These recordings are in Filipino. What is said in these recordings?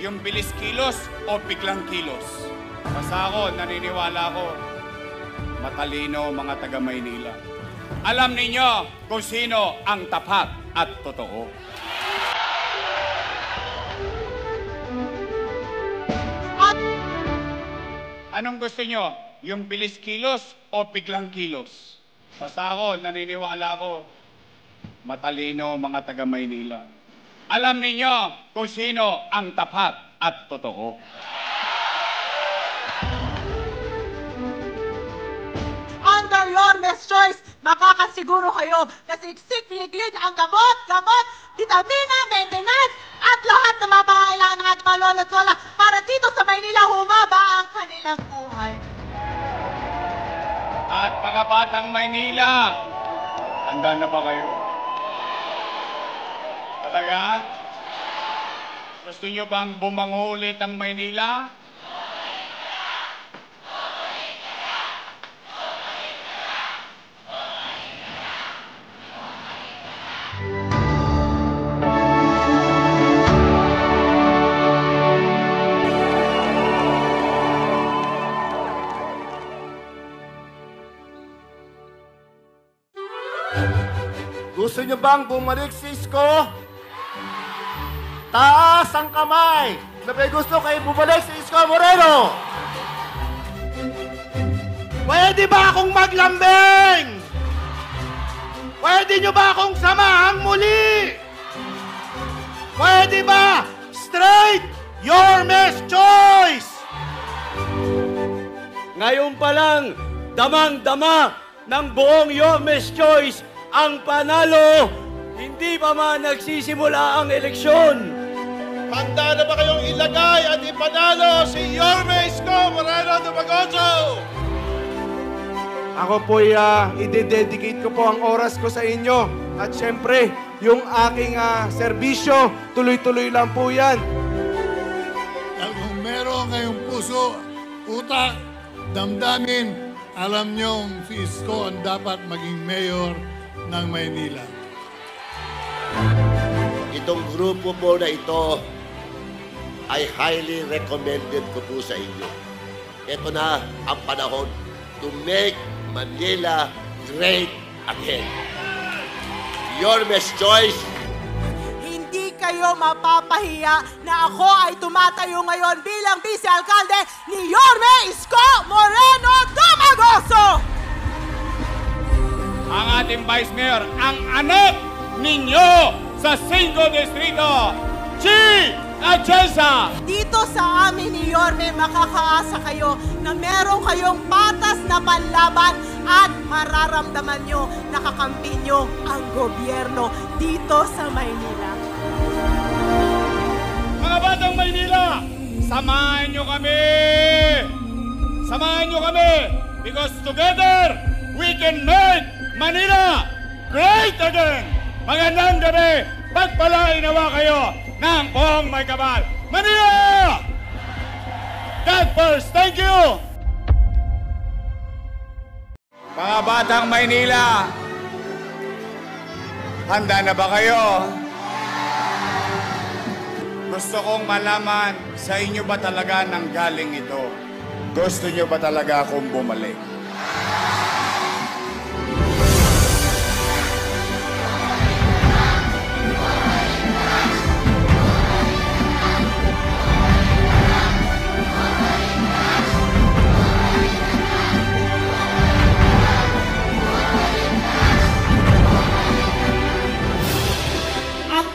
yung bilis kilos o biglang kilos? Basta ako, naniniwala ko, matalino mga taga-Maynila. Alam ninyo kung sino ang tapat at totoo. Anong gusto nyo? Yung bilis kilos o biglang kilos? Basta ako, naniniwala ko, matalino mga taga-Maynila. Alam ninyo kung sino ang tapat at totoo. Under Yorme's choice, makakasiguro kayo na siksik-liglig ang gamot, vitamina, maintenance, at lahat na mapangailangan ng ating mga lolo at lola para dito sa Maynila humaba ang kanilang buhay. At mga batang Maynila, handa na ba kayo? Talaga? Gusto nyo bang bumango ulit ang Maynila? Gusto nyo bang bumalik si Isko? Taas ang kamay! Na may gusto kayo bumalik si Isko Moreno! Pwede ba akong maglambing? Pwede nyo ba akong samahang muli? Pwede ba straight Yorme's choice? Ngayon pa lang, damang-dama ng buong Yorme's choice ang panalo, hindi pa man nagsisimula ang eleksyon. Handa na ba kayong ilagay at ipanalo si Yorme Isko Moreno Dumagoso? Ako po'y i-dedicate ko po ang oras ko sa inyo. At syempre, yung aking serbisyo, tuloy-tuloy lang po yan. At kung meron ngayong puso, utak, damdamin, alam niyong si Isko ang dapat maging mayor ng Maynila. Itong grupo po na ito ay highly recommended ko po sa inyo. Ito na ang panahon to make Manila great again. Yorme's choice. Hindi kayo mapapahiya na ako ay tumatayo ngayon bilang vice-alkalde ni Yorme Isko Moreno Dumagoso! Ang ating Vice Mayor, ang anak ninyo sa 5 distrito, Chi Atienza! Dito sa amin ni Yorme, makakaasa kayo na meron kayong patas na panlaban at mararamdaman nyo na kakampi nyo ang gobyerno dito sa Maynila. Mga batang Maynila, samahan nyo kami! Samahan nyo kami! Because together, we can make Manila great again! Magandang gabi! Pagpalain nawa kayo ng buong may kapal! Manila! God first! Thank you! Mga batang Maynila, handa na ba kayo? Gusto kong malaman, sa inyo ba talaga nanggaling ito? Gusto nyo ba talaga akong bumalik?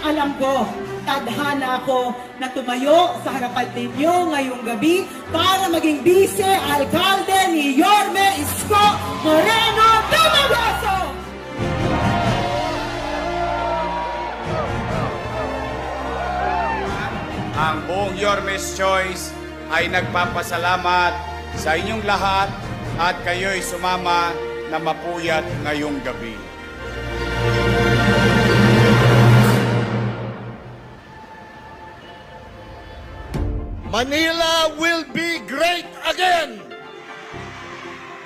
Alam ko, tadhana ako na tumayo sa harapan ninyo ngayong gabi para maging vice-alkalde ni Yorme Isko Moreno Dumagoso! Ang buong Yorme's Choice ay nagpapasalamat sa inyong lahat at kayo'y sumama na mapuyat ngayong gabi. Manila will be great again!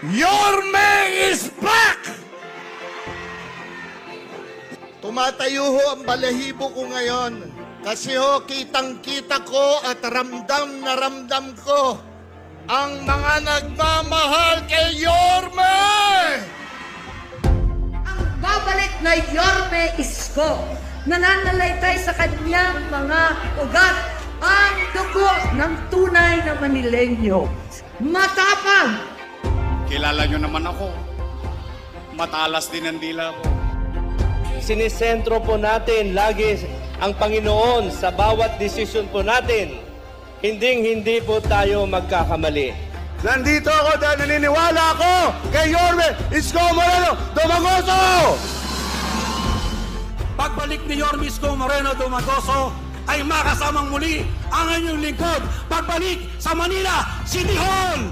Yorme is back! Tumatayo ho ang balahibo ko ngayon Kasi ho, kitang-kita ko at ramdam na ramdam ko ang mga nagmamahal kay Yorme! Ang babalik na Yorme Isko, nananalaytay sa kanyang mga ugat ang dugo ng tunay na Manileño. Matapang! Kilala nyo naman ako. Matalas din ang dila ko. Sinisentro po natin lagi ang Panginoon sa bawat desisyon po natin. Hindi po tayo magkakamali. Nandito ako dahil naniniwala ako kay Yorme Isko Moreno Dumagoso! Pagbalik ni Yorme Isko Moreno Dumagoso ay makasamang muli ang inyong lingkod pagbalik sa Manila City Hall!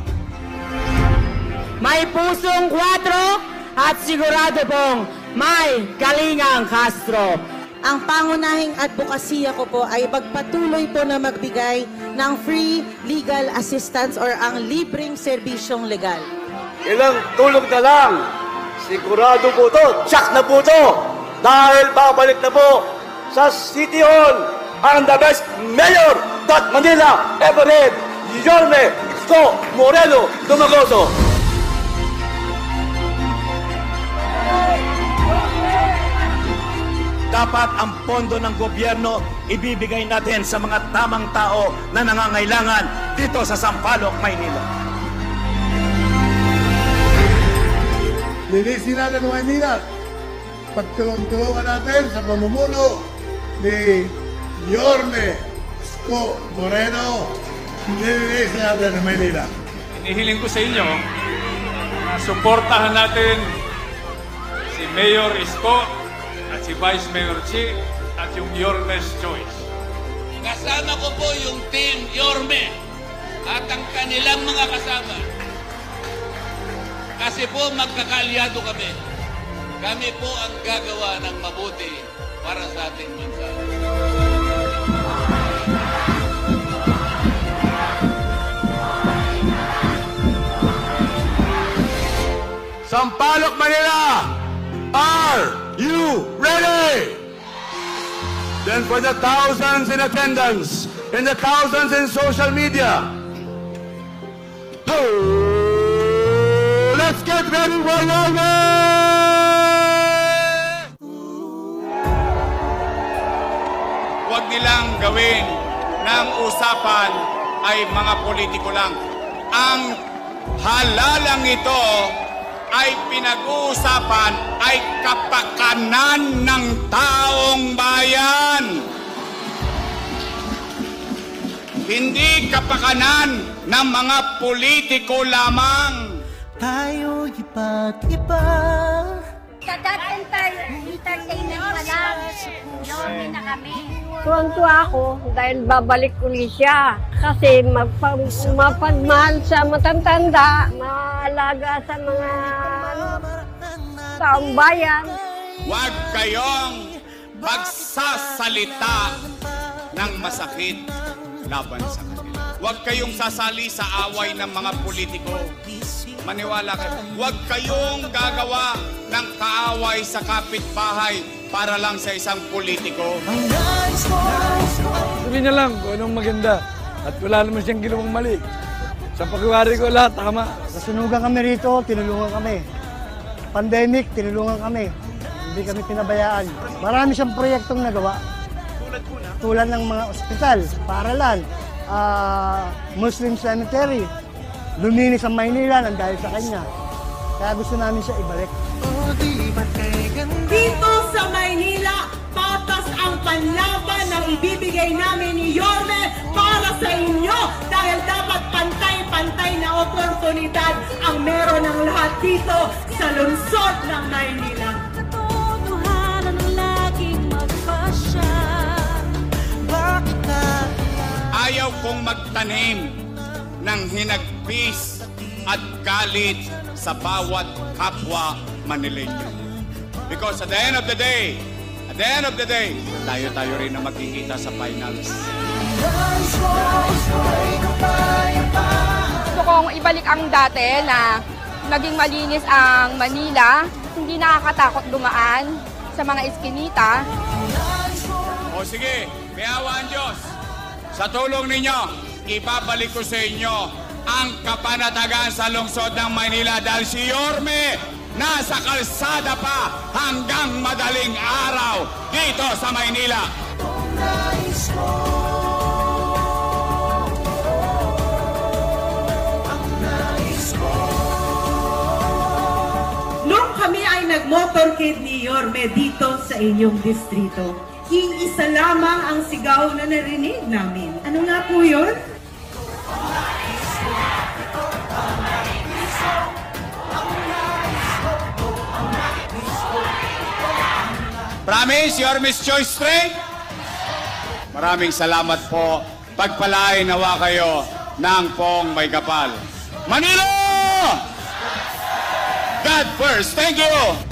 May pusong 4 at sigurado pong may Kalingang Castro. Ang pangunahing advokasya ko po ay magpatuloy po na magbigay ng free legal assistance or ang libreng serbisyong legal. Ilang tulog na lang, sigurado po to, tsak na po to, dahil babalik na po sa City Hall ang the best mayor that Manila ever had, Yorme Isko Moreno Dumagoso. Dapat ang pondo ng gobyerno ibibigay natin sa mga tamang tao na nangangailangan dito sa Sampaloc, Maynila. Linisin natin ng Maynila. Pagtulong-tulungan natin sa pamumuno ni Yorme Isko Moreno. Linisin natin ng Maynila. Inihiling ko sa inyo na suportahan natin si Mayor Isko at si Vice Mayor Chi at yung Yorme's Choice. Kasama ko po yung Team Yorme at ang kanilang mga kasama. Kasi po magkakalyado kami. Kami po ang gagawa ng mabuti para sa ating bansa. Sampaloc, Manila! Are you ready? Then for the thousands in attendance and the thousands in social media, let's get ready for Yorme! Huwag nilang gawin ng usapan ay mga politiko lang. Ang halalang ito ay pinag-uusapan ay kapakanan ng taong bayan. Hindi kapakanan ng mga politiko lamang. Tayo iba't iba. Kadat entertainment pa lang, Yorme na kami. Tuwang-tuwa ako dahil babalik uli siya. Kasi mapagmahal sa matatanda, maalaga sa mga taong bayan. Huwag kayong magsasalita ng masakit laban sa kanila. Huwag kayong sasali sa away ng mga politiko. Maniwala kayo. Huwag kayong gagawa ng kaaway sa kapitbahay para lang sa isang politiko. Sabi niya lang kung anong maganda at wala naman siyang ginawang mali. Sa pagkawari ko lahat, tama. Nasunugan kami rito, tinulungan kami. Pandemic, tinulungan kami. Hindi kami pinabayaan. Marami siyang proyektong nagawa. Tulad ng mga ospital, paaralan, Muslim cemetery. Luminis ang Maynila nang dahil sa kanya. Kaya gusto namin siya ibalik. Dito sa Maynila, patas ang panlaban na ibibigay namin ni Yorme para sa inyo dahil dapat pantay-pantay na oportunidad ang meron ng lahat dito sa lungsod ng Maynila. Ayaw kong magtanim ng hinagpis at galit sa bawat kapwa Manileño. Because at the end of the day, tayo rin na magkikita sa finals. Gusto kong ibalik ang dati na naging malinis ang Manila, hindi nakakatakot dumaan sa mga eskinita. O sige, May awa ang Diyos. Sa tulong ninyo, ibabalik ko sa inyo ang kapanatagan sa lungsod ng Maynila dahil si Yorme nasa kalsada pa hanggang madaling araw dito sa Maynila. Nung kami ay nag-motorcade ni Yorme dito sa inyong distrito, iisa lamang ang sigaw na narinig namin. Ano nga po yun? Promise, Yorme's Choice Straight? Maraming salamat po. Pagpalain nawa kayo ng pong may kapal. Manila! God first. Thank you!